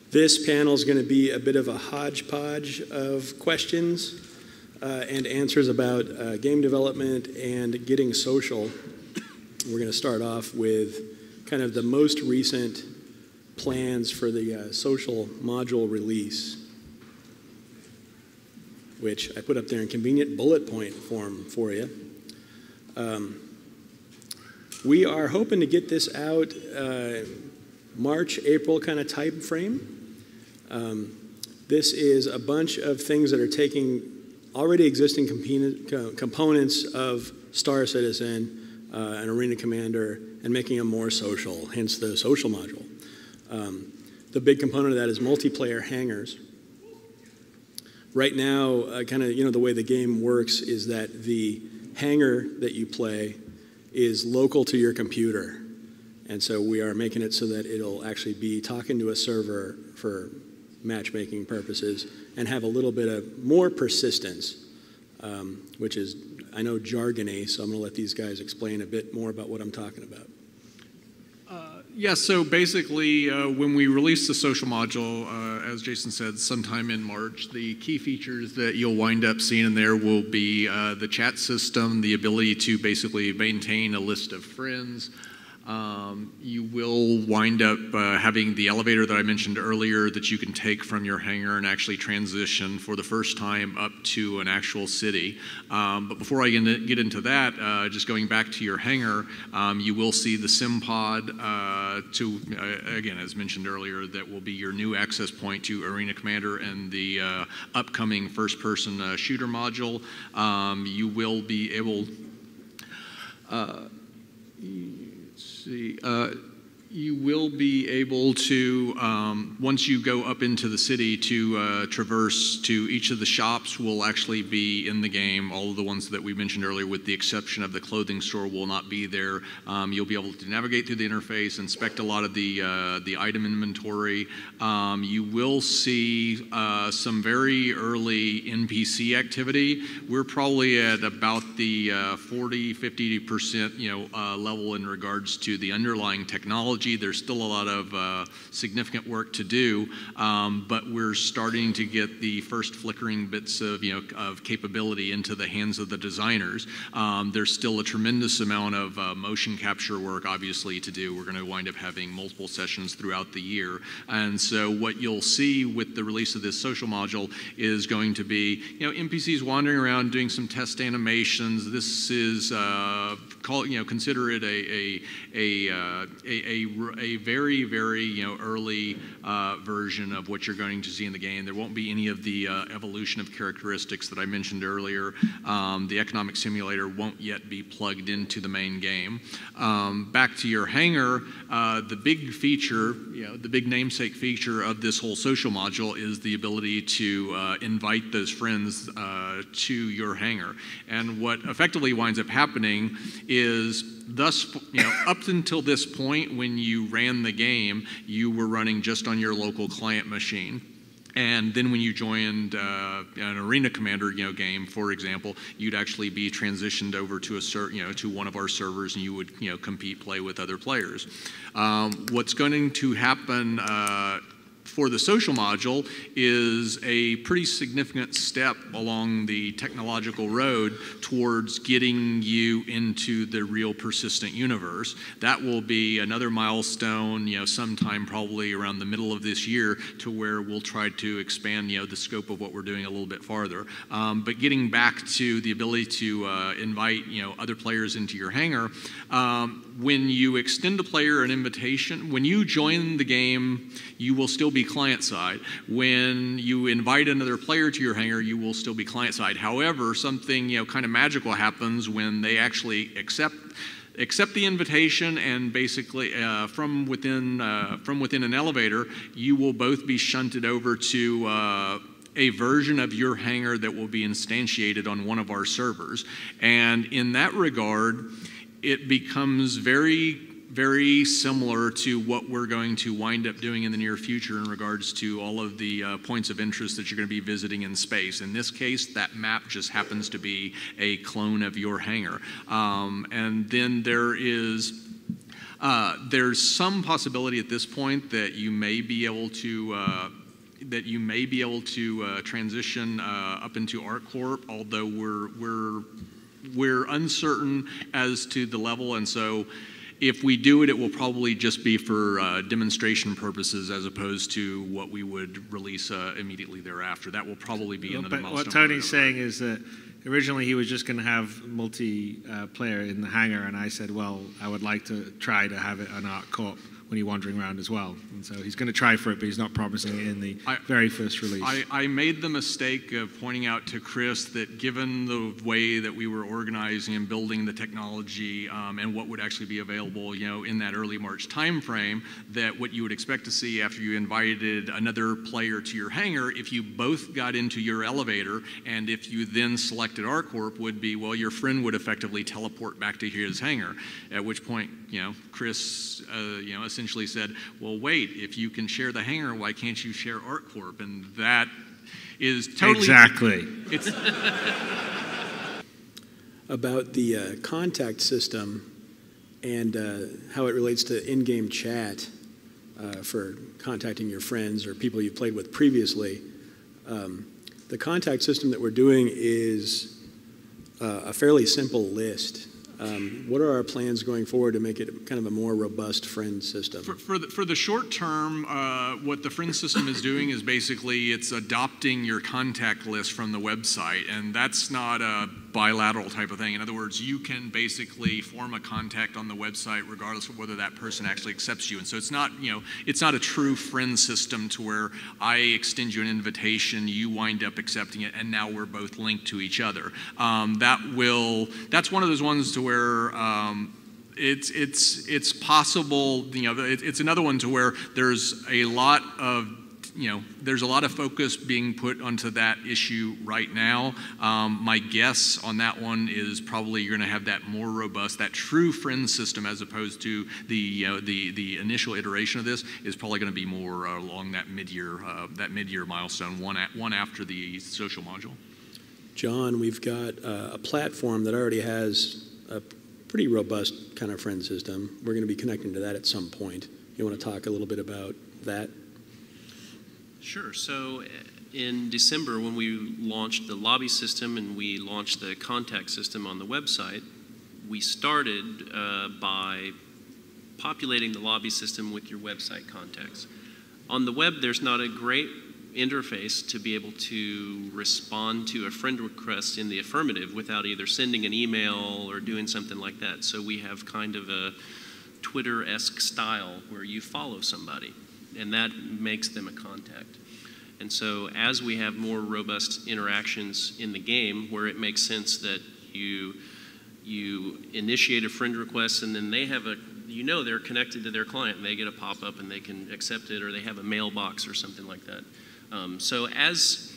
This panel is going to be a bit of a hodgepodge of questions and answers about game development and getting social. We're going to start off with kind of the most recent plans for the social module release, which I put up there in convenient bullet point form for you. We are hoping to get this out March, April kind of time frame. This is a bunch of things that are taking already existing components of Star Citizen and Arena Commander and making them more social, hence the social module. The big component of that is multiplayer hangars. Right now, kind of, the way the game works is that the hangar that you play is local to your computer. And so we are making it so that it'll actually be talking to a server for matchmaking purposes and have a little bit of more persistence, which is, I know, jargony, so I'm going to let these guys explain a bit more about what I'm talking about. Yeah, so basically, when we release the social module, as Jason said, sometime in March, the key features that you'll wind up seeing in there will be the chat system, the ability to basically maintain a list of friends. You will wind up having the elevator that I mentioned earlier that you can take from your hangar and actually transition for the first time up to an actual city. But before I get into that, just going back to your hangar, you will see the sim pod again, as mentioned earlier, that will be your new access point to Arena Commander and the upcoming first-person shooter module. You will be able you will be able to, once you go up into the city, to traverse to each of the shops will actually be in the game. All of the ones that we mentioned earlier, with the exception of the clothing store, will not be there. You'll be able to navigate through the interface, inspect a lot of the item inventory. You will see some very early NPC activity. We're probably at about the 40–50% level in regards to the underlying technology. There's still a lot of significant work to do, but we're starting to get the first flickering bits of capability into the hands of the designers. There's still a tremendous amount of motion capture work, obviously, to do. We're going to wind up having multiple sessions throughout the year, and so what you'll see with the release of this social module is going to be NPCs wandering around doing some test animations. This is consider it a very, very early version of what you're going to see in the game. There won't be any of the evolution of characteristics that I mentioned earlier. The economic simulator won't yet be plugged into the main game. Back to your hangar, the big feature, the big namesake feature of this whole social module is the ability to invite those friends to your hangar. And what effectively winds up happening is, up until this point, when you ran the game, you were running just on your local client machine. And then when you joined an Arena Commander game, for example, you'd actually be transitioned over to to one of our servers, and you would compete, play with other players. What's going to happen for the social module is a pretty significant step along the technological road towards getting you into the real persistent universe. That will be another milestone, sometime probably around the middle of this year, to where we'll try to expand, the scope of what we're doing a little bit farther. But getting back to the ability to invite, other players into your hangar, when you extend a player an invitation, when you join the game, you will still be client-side. When you invite another player to your hangar, you will still be client-side. However, something kind of magical happens when they actually accept the invitation, and basically from within an elevator, you will both be shunted over to a version of your hangar that will be instantiated on one of our servers. And in that regard, it becomes very, very similar to what we're going to wind up doing in the near future in regards to all of the points of interest that you're going to be visiting in space. In this case, that map just happens to be a clone of your hangar. And then there is There's some possibility at this point that you may be able to transition up into ArcCorp, although we're uncertain as to the level, and so if we do it, it will probably just be for demonstration purposes as opposed to what we would release immediately thereafter. That will probably be another milestone. What Tony's saying is that originally he was just going to have multiplayer in the hangar, and I said, well, I would like to try to have it on ArcCorp when you're wandering around as well. And so he's going to try for it, but he's not promising it in the very first release. I made the mistake of pointing out to Chris that given the way that we were organizing and building the technology and what would actually be available, in that early March timeframe, that what you would expect to see after you invited another player to your hangar, if you both got into your elevator and if you then selected ArcCorp, would be, well, your friend would effectively teleport back to his hangar. At which point, Chris, essentially said, well, wait, if you can share the hangar, why can't you share ArcCorp? And that is totally... Exactly. It's about the contact system and how it relates to in-game chat for contacting your friends or people you've played with previously. The contact system that we're doing is a fairly simple list. What are our plans going forward to make it kind of a more robust friend system? For the short term, what the friend system is doing is basically it's adopting your contact list from the website, and that's not a bilateral type of thing. In other words, you can basically form a contact on the website regardless of whether that person actually accepts you. And so it's not, it's not a true friend system to where I extend you an invitation, you wind up accepting it, and now we're both linked to each other. That's one of those ones to where it's possible, it's another one to where there's a lot of focus being put onto that issue right now. My guess on that one is probably you're going to have that more robust, that true friend system, as opposed to the initial iteration of this is probably going to be more along that mid-year milestone, one after the social module. John, we've got a platform that already has a pretty robust kind of friend system. We're going to be connecting to that at some point. You want to talk a little bit about that? Sure. So in December, when we launched the lobby system and we launched the contact system on the website, we started by populating the lobby system with your website contacts. On the web, there's not a great interface to be able to respond to a friend request in the affirmative without either sending an email or doing something like that. So we have kind of a Twitter-esque style where you follow somebody, and that makes them a contact. And so as we have more robust interactions in the game where it makes sense that you initiate a friend request and then they have they're connected to their client and they get a pop-up and they can accept it, or they have a mailbox or something like that. So as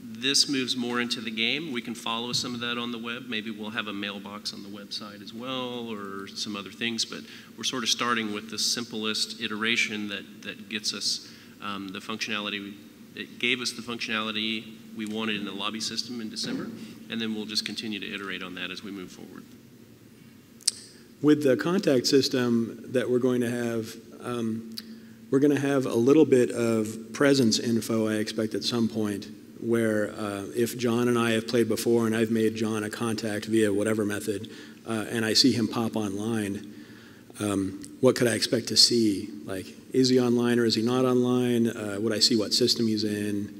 this moves more into the game, we can follow some of that on the web. Maybe we'll have a mailbox on the website as well, or some other things, but we're sort of starting with the simplest iteration that gets us the functionality. It gave us the functionality we wanted in the lobby system in December, and then we'll just continue to iterate on that as we move forward. With the contact system that we're going to have a little bit of presence info, I expect, at some point, where if John and I have played before and I've made John a contact via whatever method, and I see him pop online, what could I expect to see? Like, is he online or is he not online? Would I see what system he's in?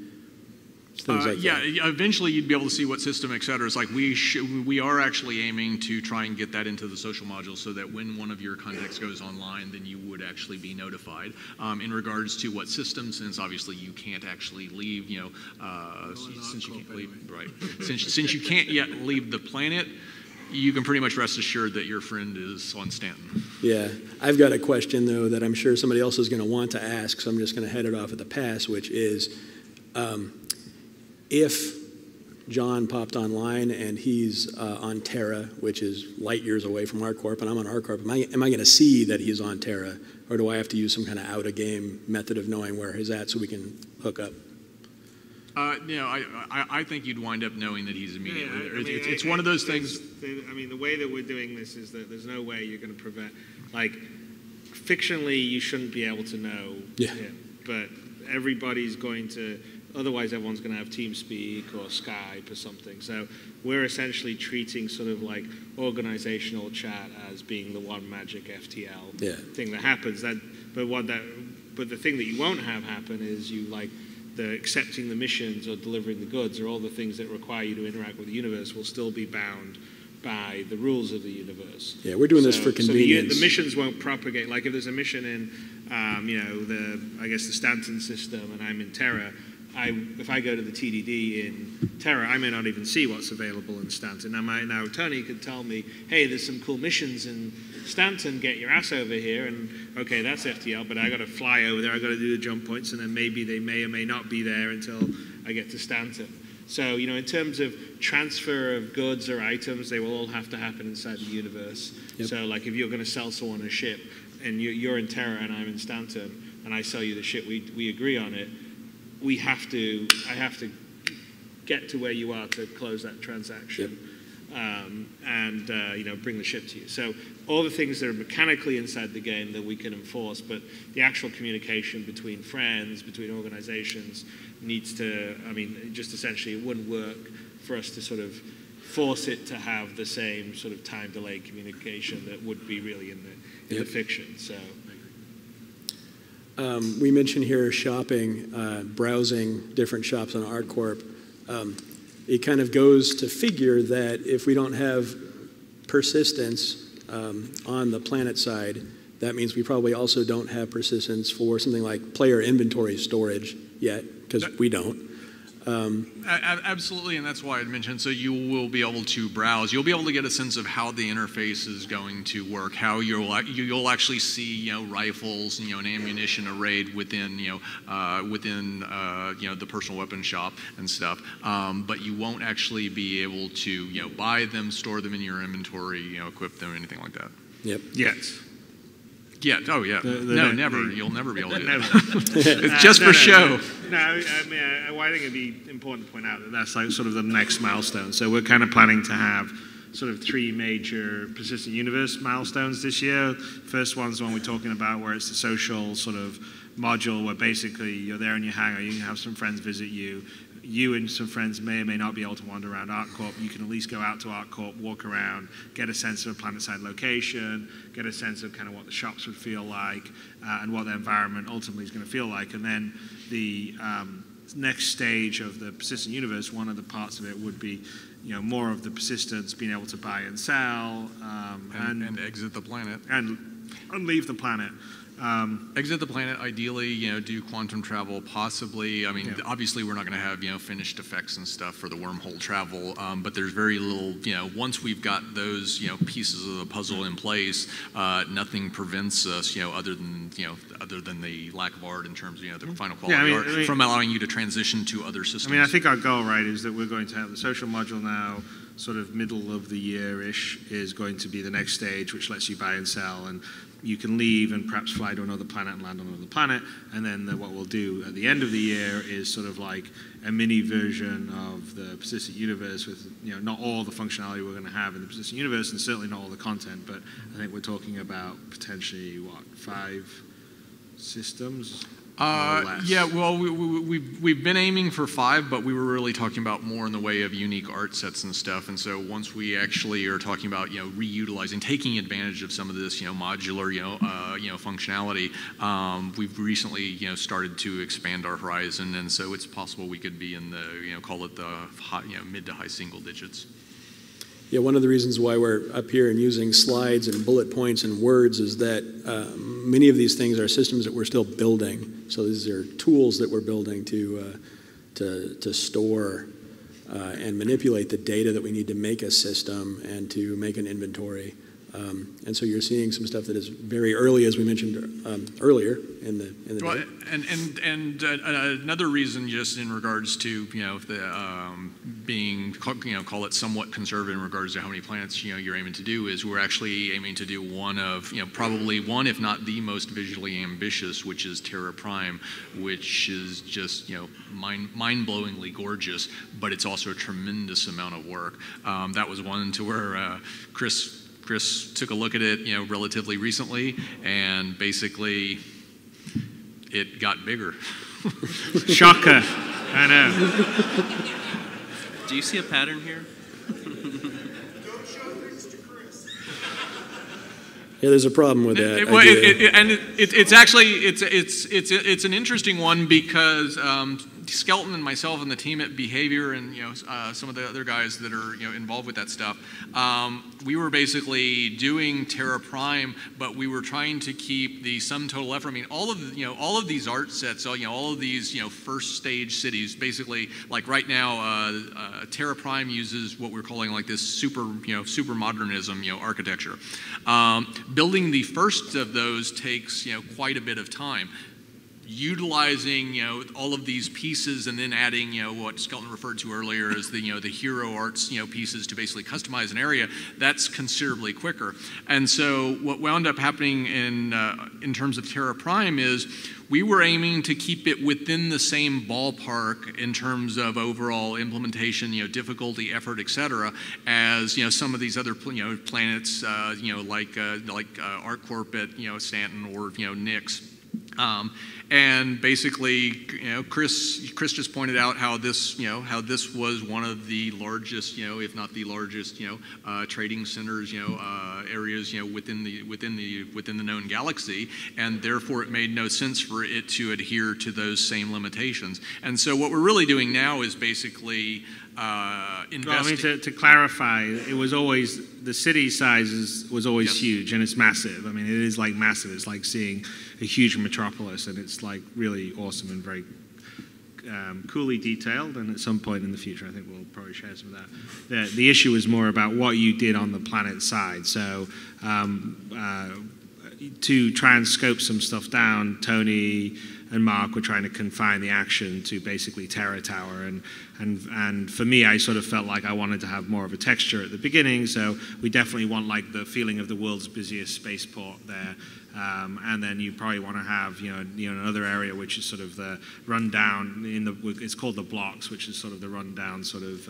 Things like that. Eventually you'd be able to see what system, et cetera. It's like we are actually aiming to try and get that into the social module so that when one of your contacts goes online, then you would actually be notified. In regards to what system, since obviously you can't actually leave, since you can't leave, right? Since you can't yet leave the planet, you can pretty much rest assured that your friend is on Stanton. Yeah. I've got a question, though, that I'm sure somebody else is going to want to ask, so I'm just going to head it off at the pass, which is, if John popped online and he's on Terra, which is light years away from ArcCorp, and I'm on ArcCorp, am I going to see that he's on Terra, or do I have to use some kind of out-of-game method of knowing where he's at so we can hook up? I think you'd wind up knowing that he's immediately. It's one of those things. I mean, the way that we're doing this is that there's no way you're going to prevent. Like, fictionally, you shouldn't be able to know him, but everybody's going to. Otherwise, everyone's going to have TeamSpeak or Skype or something. So we're essentially treating sort of like organizational chat as being the one magic FTL thing that happens. But the thing that you won't have happen is the accepting the missions or delivering the goods or all the things that require you to interact with the universe will still be bound by the rules of the universe. Yeah, we're doing this for convenience. So the missions won't propagate. Like if there's a mission in, the Stanton system, and I'm in Terra, if I go to the TDD in Terra, I may not even see what's available in Stanton. Now Tony could tell me, hey, there's some cool missions in Stanton, get your ass over here, and okay, that's FTL, but I got to fly over there, I got to do the jump points, and then maybe they may or may not be there until I get to Stanton. So, in terms of transfer of goods or items, they will all have to happen inside the universe. Yep. So, like if you're going to sell someone a ship, and you're in Terra and I'm in Stanton, and I sell you the ship, we agree on it. I have to get to where you are to close that transaction. Yep. Bring the ship to you. So all the things that are mechanically inside the game that we can enforce, but the actual communication between friends, between organizations needs to, just essentially it wouldn't work for us to sort of force it to have the same sort of time delay communication that would be really in the fiction. So. We mentioned here shopping, browsing different shops on ArtCorp. It kind of goes to figure that if we don't have persistence on the planet side, that means we probably also don't have persistence for something like player inventory storage yet, because we don't. Absolutely, and that's why I mentioned, so you will be able to browse. You'll be able to get a sense of how the interface is going to work, how you'll actually see, rifles, and ammunition arrayed within, the personal weapon shop and stuff. But you won't actually be able to, buy them, store them in your inventory, equip them, anything like that. Yep. Yes. Yeah. Oh, yeah. Never. You'll never be able to do that. It's just for show. I think it'd be important to point out that that's like sort of the next milestone. So we're kind of planning to have sort of 3 major persistent universe milestones this year. First one's the one we're talking about, where it's the social sort of module where basically you're there in your hangar, you can have some friends visit you. You and some friends may or may not be able to wander around ArtCorp. You can at least go out to ArtCorp, walk around, get a sense of a planet-side location, get a sense of kind of what the shops would feel like, and what the environment ultimately is going to feel like. And then the next stage of the persistent universe, one of the parts of it would be, more of the persistence, being able to buy and sell, and exit the planet, and leave the planet. Exit the planet, ideally, do quantum travel, possibly. Obviously we're not going to have, finished effects and stuff for the wormhole travel, but there's very little, once we've got those, pieces of the puzzle in place, nothing prevents us, other than the lack of art in terms of, the final quality art, from allowing you to transition to other systems. I think our goal, right, is that we're going to have the social module now, sort of middle of the year-ish, is going to be the next stage, which lets you buy and sell, and you can leave and perhaps fly to another planet and land on another planet. And then what we'll do at the end of the year is sort of like a mini version of the persistent universe with, not all the functionality we're going to have in the persistent universe, and certainly not all the content, but I think we're talking about potentially, 5 systems? Yeah, well, we've been aiming for 5, but we were really talking about more in the way of unique art sets and stuff. And so once we actually are talking about, reutilizing, taking advantage of some of this, modular, functionality, we've recently, started to expand our horizon, and so it's possible we could be in the, call it the high, mid to high single digits. Yeah, one of the reasons why we're up here and using slides and bullet points and words is that many of these things are systems that we're still building. So these are tools that we're building to store and manipulate the data that we need to make a system and to make an inventory. And so you're seeing some stuff that is very early, as we mentioned earlier in the day. And another reason, just in regards to the being, call it somewhat conservative in regards to how many planets, you're aiming to do, is we're actually aiming to do one of, probably one, if not the most visually ambitious, which is Terra Prime, which is just, mind-blowingly gorgeous, but it's also a tremendous amount of work. That was one to where Chris took a look at it, relatively recently, and basically it got bigger. Shocker. I know. Do you see a pattern here? Yeah, there's a problem with that. It's actually it's an interesting one because Skelton and myself and the team at Behavior and some of the other guys that are involved with that stuff, we were basically doing Terra Prime, but we were trying to keep the sum total effort. I mean, all of these art sets, all of these first stage cities, basically, like right now, Terra Prime uses what we're calling like this super modernism architecture. Building the first of those takes quite a bit of time. Utilizing all of these pieces and then adding what Skelton referred to earlier as the the hero arts pieces to basically customize an area, that's considerably quicker. And so what wound up happening in terms of Terra Prime is we were aiming to keep it within the same ballpark in terms of overall implementation, difficulty, effort, etc., as some of these other planets, like ArcCorp at Stanton or Nix. And basically, Chris just pointed out how this was one of the largest, if not the largest, trading centers, areas, within the known galaxy, and therefore it made no sense for it to adhere to those same limitations. And so what we're really doing now is basically investing. Well, I mean, to clarify, it was always the city size was always yes. huge, and it's massive. I mean, it is like massive. It's like seeing a huge metropolis, and it's like really awesome and very coolly detailed. And at some point in the future, I think we'll probably share some of that. The issue is more about what you did on the planet side. So to try and scope some stuff down, Tony and Mark were trying to confine the action to basically Terra Tower, and for me, I sort of felt like I wanted to have more of a texture at the beginning, so we definitely want like the feeling of the world's busiest spaceport there, and then you probably want to have another area which is sort of the rundown it's called the blocks, which is sort of the rundown sort of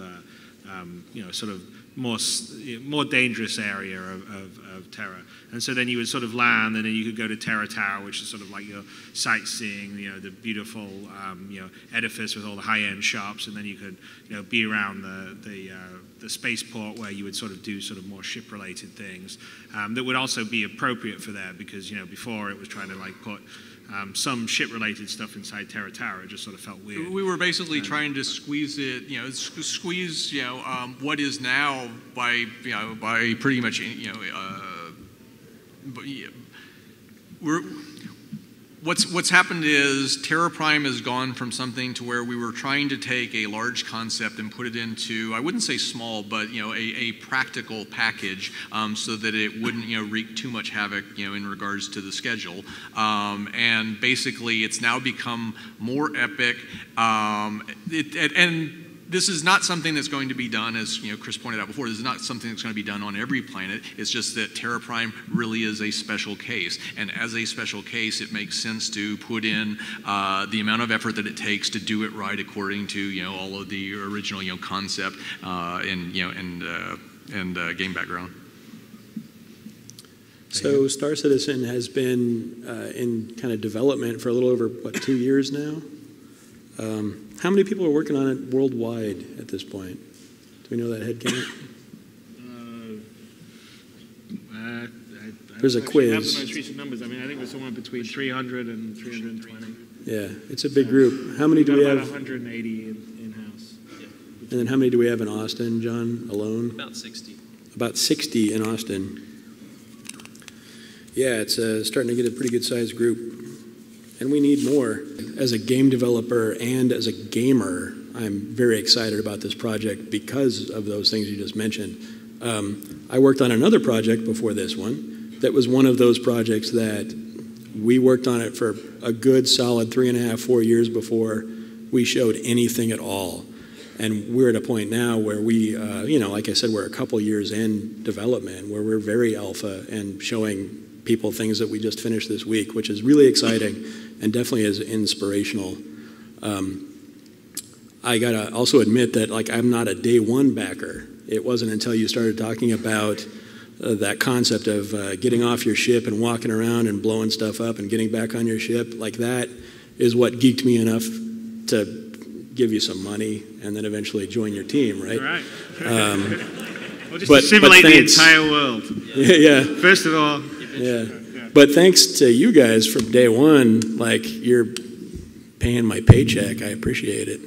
sort of more dangerous area of Terra. And so then you would sort of land, and then you could go to Terra Tower, which is sort of like your sightseeing, the beautiful edifice with all the high-end shops, and then you could be around the spaceport where you would sort of do sort of more ship-related things that would also be appropriate for there, because before it was trying to like put some ship-related stuff inside Terra Tower. It just sort of felt weird. We were basically trying to squeeze it, squeeze what is now by pretty much what's happened is Terra Prime has gone from something to where we were trying to take a large concept and put it into, I wouldn't say small, but a practical package, so that it wouldn't wreak too much havoc in regards to the schedule. And basically, it's now become more epic. And this is not something that's going to be done, as Chris pointed out before, this is not something that's going to be done on every planet. It's just that Terra Prime really is a special case. And as a special case, it makes sense to put in the amount of effort that it takes to do it right according to all of the original concept and game background. So Star Citizen has been in kind of development for a little over, 2 years now? How many people are working on it worldwide at this point? Do we know that head count? There's a quiz. I have the most recent numbers. I mean, I think it was somewhere between 300 and 320. Yeah, it's a big group. How many do we have? About 180 in-house. Yeah. And then how many do we have in Austin, John, alone? About 60. About 60 in Austin. Yeah, it's starting to get a pretty good-sized group. And we need more. As a game developer and as a gamer, I'm very excited about this project because of those things you just mentioned. I worked on another project before this one that was one of those projects that we worked on it for a good solid 3.5, 4 years before we showed anything at all. And we're at a point now where we, like I said, we're a couple years in development where we're very alpha and showing people things that we just finished this week, which is really exciting and definitely is inspirational. I gotta also admit that I'm not a day one backer. It wasn't until you started talking about that concept of getting off your ship and walking around and blowing stuff up and getting back on your ship, that is what geeked me enough to give you some money and then eventually join your team, right? Right. Well, just but to simulate the thanks. entire world. Yeah. First of all. Yeah. But thanks to you guys from day one, you're paying my paycheck. I appreciate it.